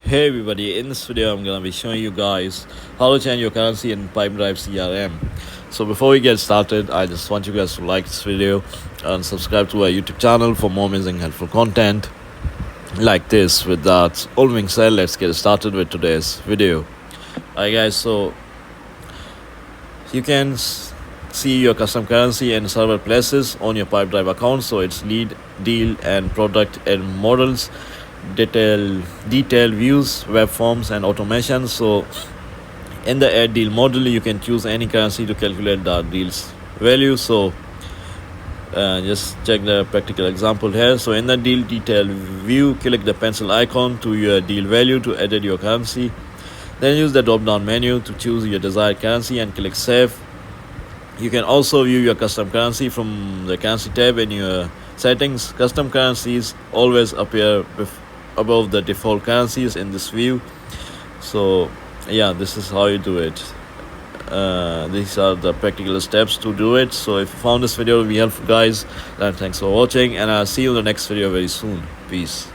Hey everybody, in this video I'm gonna be showing you guys how to change your currency in Pipedrive CRM. So before we get started, I just want you guys to like this video and subscribe to our YouTube channel for more amazing helpful content like this. With that all being said, let's get started with today's video. Alright guys, so you can see your custom currency in several places on your Pipedrive account. So it's lead, deal and product and models, detailed views, web forms and automation. So in the add deal model, you can choose any currency to calculate the deal's value. So just check the practical example here. So in the deal detail view, click the pencil icon to your deal value to edit your currency. Then use the drop down menu to choose your desired currency and click save. You can also view your custom currency from the currency tab in your settings. Custom currencies always appear above the default currencies in this view. So yeah, this is how you do it. These are the practical steps to do it. So if you found this video to be helpful guys, then thanks for watching and I'll see you in the next video very soon. Peace.